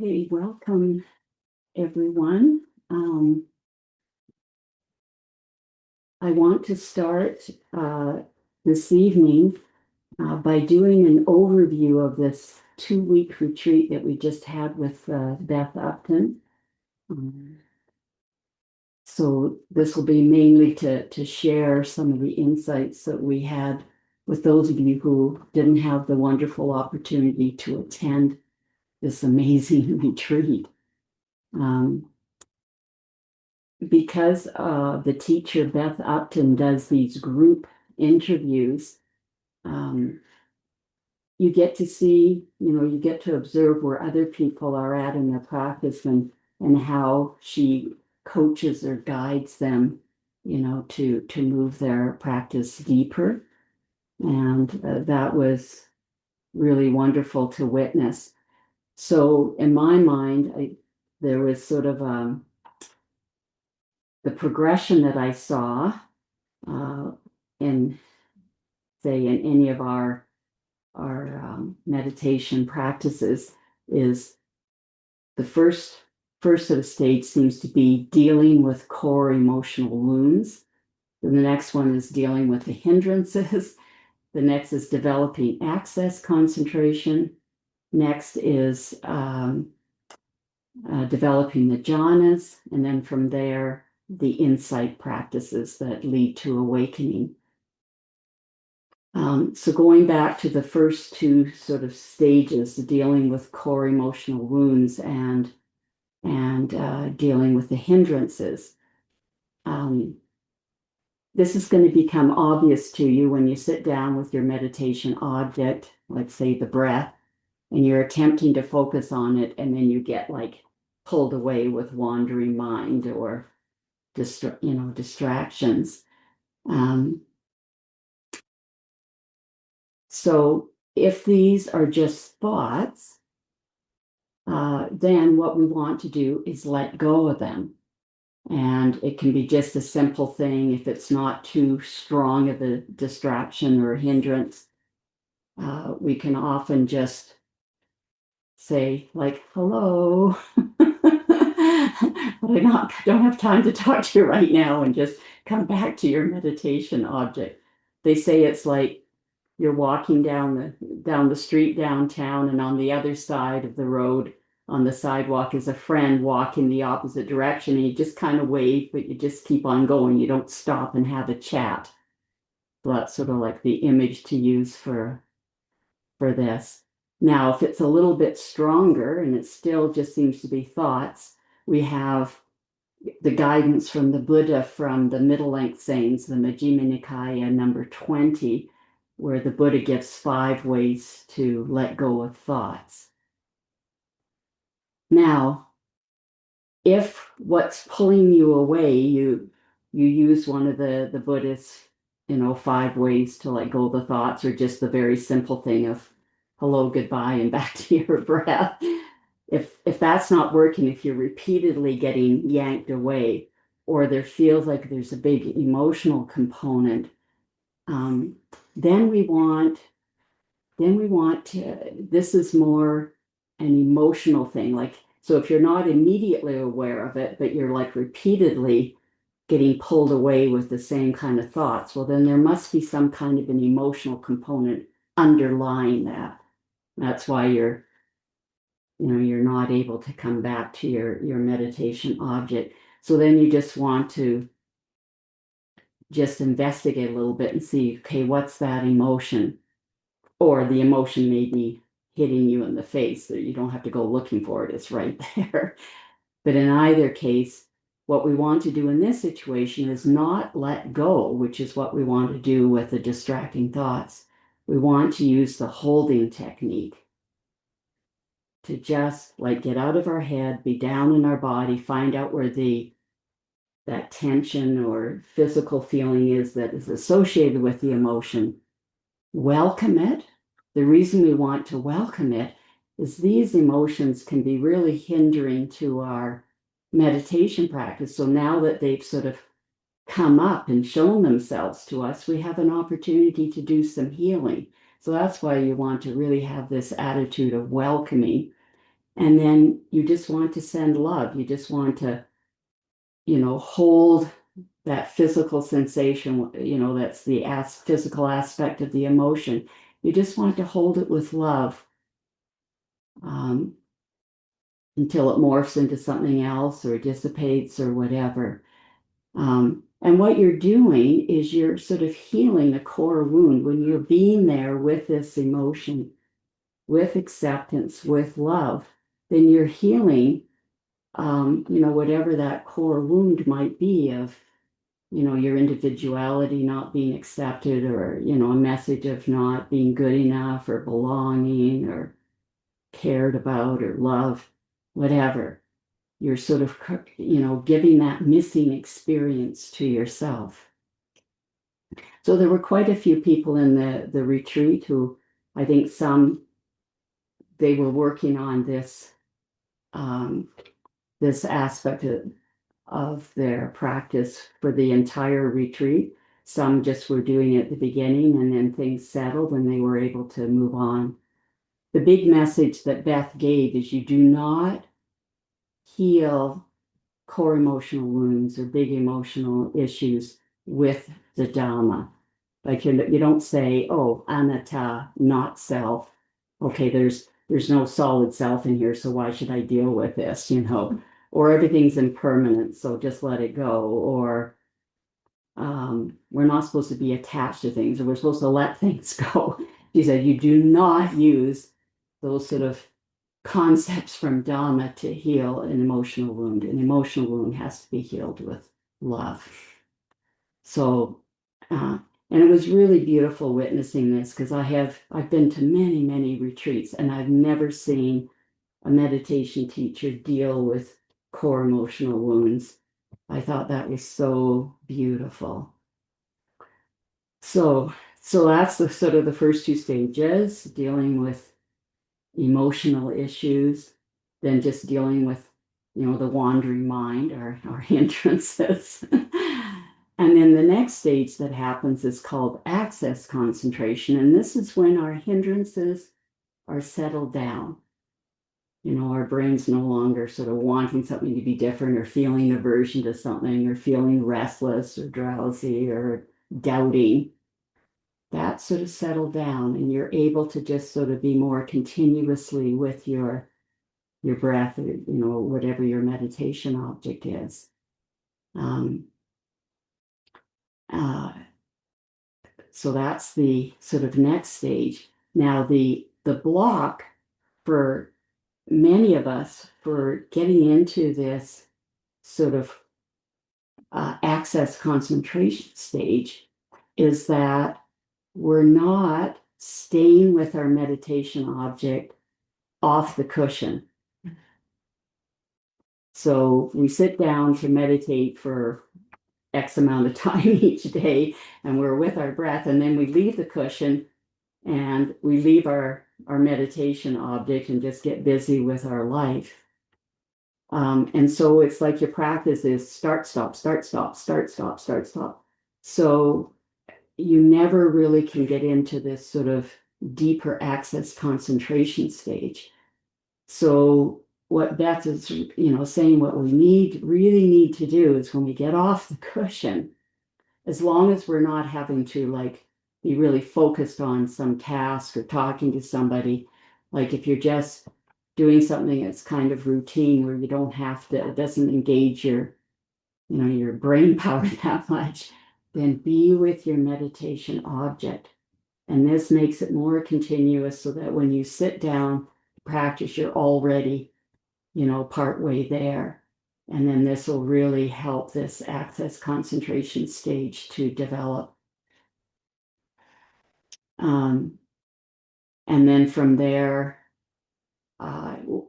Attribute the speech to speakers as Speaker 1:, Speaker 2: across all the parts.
Speaker 1: Hey, welcome everyone. I want to start this evening by doing an overview of this 2-week retreat that we just had with Beth Upton. Um, so this will be mainly to share some of the insights that we had with those of you who didn't have the wonderful opportunity to attend this amazing retreat. Because the teacher, Beth Upton, does these group interviews, um, you get to see, you get to observe where other people are at in their practice and how she coaches or guides them, to move their practice deeper. And that was really wonderful to witness. So in my mind, there was sort of the progression that I saw uh, in say in any of our meditation practices is the first sort of stage seems to be dealing with core emotional wounds. Then the next one is dealing with the hindrances. The next is developing access concentration. Next is developing the jhanas, and then from there the insight practices that lead to awakening. So going back to the first two sort of stages, dealing with core emotional wounds and dealing with the hindrances, um, this is going to become obvious to you when you sit down with your meditation object, let's say the breath, and you're attempting to focus on it, and then you get like pulled away with wandering mind or distractions. Um, so if these are just thoughts, then what we want to do is let go of them. And it can be just a simple thing if it's not too strong of a distraction or a hindrance. We can often just say, like, hello, but don't have time to talk to you right now, and just come back to your meditation object. They say it's like you're walking down the street downtown, and on the other side of the road on the sidewalk is a friend walking the opposite direction, and you just kind of wave, but you just keep on going. You don't stop and have a chat. So that's sort of like the image to use for this. Now, if it's a little bit stronger and it still just seems to be thoughts, we have the guidance from the Buddha from the middle length sayings, the Majjhima Nikaya number 20, where the Buddha gives 5 ways to let go of thoughts. Now, if what's pulling you away, you use one of the Buddhist, 5 ways to let go of the thoughts, or just the very simple thing of hello, goodbye, and back to your breath. If that's not working, if you're repeatedly getting yanked away, or there feels like there's a big emotional component, um, then we want to, this is more an emotional thing. Like, so if you're not immediately aware of it, but you're like repeatedly getting pulled away with the same kind of thoughts, well, then there must be some kind of an emotional component underlying that. That's why you're not able to come back to your meditation object. So then you just want to just investigate a little bit and see, okay, what's that emotion? Or the emotion may be hitting you in the face, so you don't have to go looking for it, it's right there. But in either case, what we want to do in this situation is not let go, which is what we want to do with the distracting thoughts. We want to use the holding technique to just like get out of our head, be down in our body, find out where that tension or physical feeling is that is associated with the emotion. Welcome it. The reason we want to welcome it is these emotions can be really hindering to our meditation practice. So now that they've sort of come up and shown themselves to us, we have an opportunity to do some healing. So that's why you want to really have this attitude of welcoming. And then you just want to send love. You just want to, hold that physical sensation, that's the physical aspect of the emotion. You just want to hold it with love, um, until it morphs into something else or dissipates or whatever. And what you're doing is you're sort of healing the core wound when you're being there with this emotion, with acceptance, with love, then you're healing, whatever that core wound might be of, your individuality not being accepted, or, a message of not being good enough or belonging or cared about or loved, whatever. You're sort of, giving that missing experience to yourself. So there were quite a few people in the retreat who, I think they were working on um, this aspect of their practice for the entire retreat. Some just were doing it at the beginning, and then things settled and they were able to move on. The big message that Beth gave is you do not heal core emotional wounds or big emotional issues with the Dhamma. Like you don't say, oh, anatta, not self. Okay, there's no solid self in here, so why should I deal with this, Or everything's impermanent, so just let it go. Or we're not supposed to be attached to things, or we're supposed to let things go. She said, you do not use those sort of concepts from Dhamma to heal an emotional wound. An emotional wound has to be healed with love. So, and it was really beautiful witnessing this, because I've been to many, many retreats, and I've never seen a meditation teacher deal with core emotional wounds. I thought that was so beautiful. So, so that's the sort of the first two stages, dealing with emotional issues, then just dealing with, the wandering mind, our hindrances. And then the next stage that happens is called access concentration. And this is when our hindrances are settled down. Our brain's no longer sort of wanting something to be different, or feeling aversion to something, or feeling restless or drowsy or doubting. That sort of settled down, and you're able to just sort of be more continuously with your breath, or, whatever your meditation object is. Um, uh, so that's the sort of next stage. Now, the block for many of us for getting into this sort of access concentration stage is that we're not staying with our meditation object off the cushion. So we sit down to meditate for X amount of time each day, and we're with our breath, and then we leave the cushion and we leave our meditation object and just get busy with our life. And so it's like your practice is start, stop, start, stop, start, stop, start, stop. So you never really can get into this sort of deeper access concentration stage. So what Beth is, saying, what we really need to do is when we get off the cushion, as long as we're not having to like be really focused on some task or talking to somebody, like if you're just doing something that's kind of routine where you don't have to, it doesn't engage your brain power that much, then be with your meditation object. And this makes it more continuous so that when you sit down, practice, you're already, part way there. And then this will really help this access concentration stage to develop. Um, and then from there,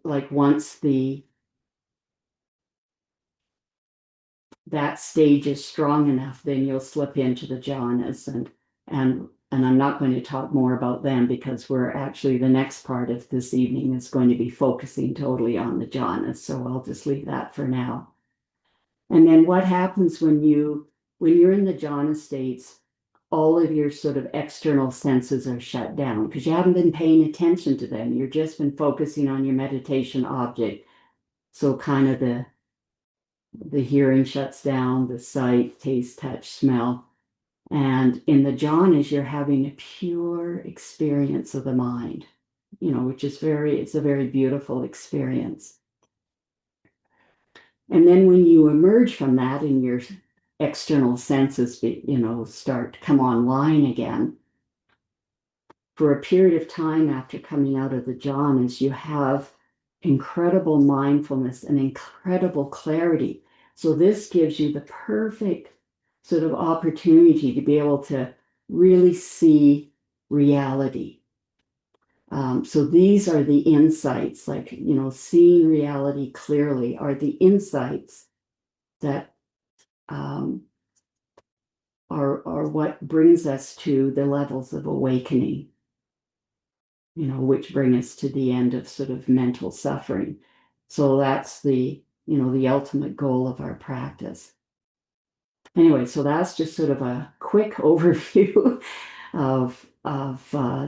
Speaker 1: like once that stage is strong enough, then you'll slip into the jhanas, and I'm not going to talk more about them, because we're actually, the next part of this evening is going to be focusing totally on the jhanas. So I'll just leave that for now. And then what happens when you're in the jhana states, all of your sort of external senses are shut down because you haven't been paying attention to them. You've just been focusing on your meditation object. So kind of the hearing shuts down, the sight, taste, touch, smell. And in the jhanas, you're having a pure experience of the mind, which is it's a very beautiful experience. And then when you emerge from that and your external senses, start to come online again, for a period of time after coming out of the jhanas, you have incredible mindfulness and incredible clarity. So this gives you the perfect sort of opportunity to be able to really see reality. So these are the insights, like, seeing reality clearly are the insights that are what brings us to the levels of awakening, which bring us to the end of sort of mental suffering. So that's the ultimate goal of our practice. Anyway, so that's just sort of a quick overview of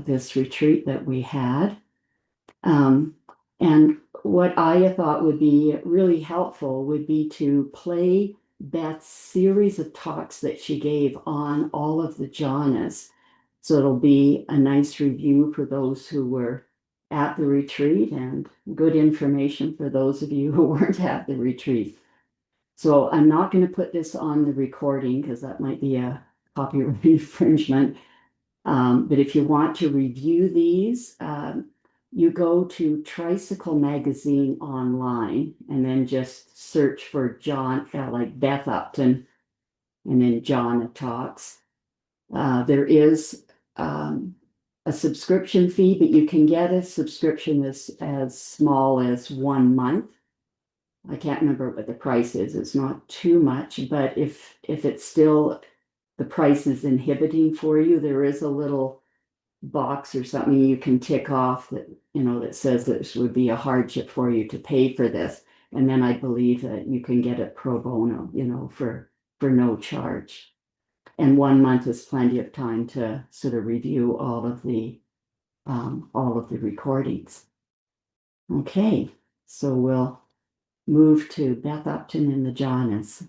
Speaker 1: this retreat that we had. And what I thought would be really helpful would be to play Beth's series of talks that she gave on all of the jhanas. So it'll be a nice review for those who were at the retreat and good information for those of you who weren't at the retreat. So I'm not going to put this on the recording because that might be a copyright infringement. But if you want to review these, you go to Tricycle Magazine online and then just search for like Beth Upton and then Jhana Talks. There is a subscription fee, but you can get a subscription as small as 1 month. I can't remember what the price is. It's not too much, but if it's still the price is inhibiting for you, there is a little box or something you can tick off that that says this would be a hardship for you to pay for this, and then I believe that you can get it pro bono, for no charge. And 1 month is plenty of time to sort of review all of the recordings. Okay, so we'll move to Beth Upton and the Jhanas.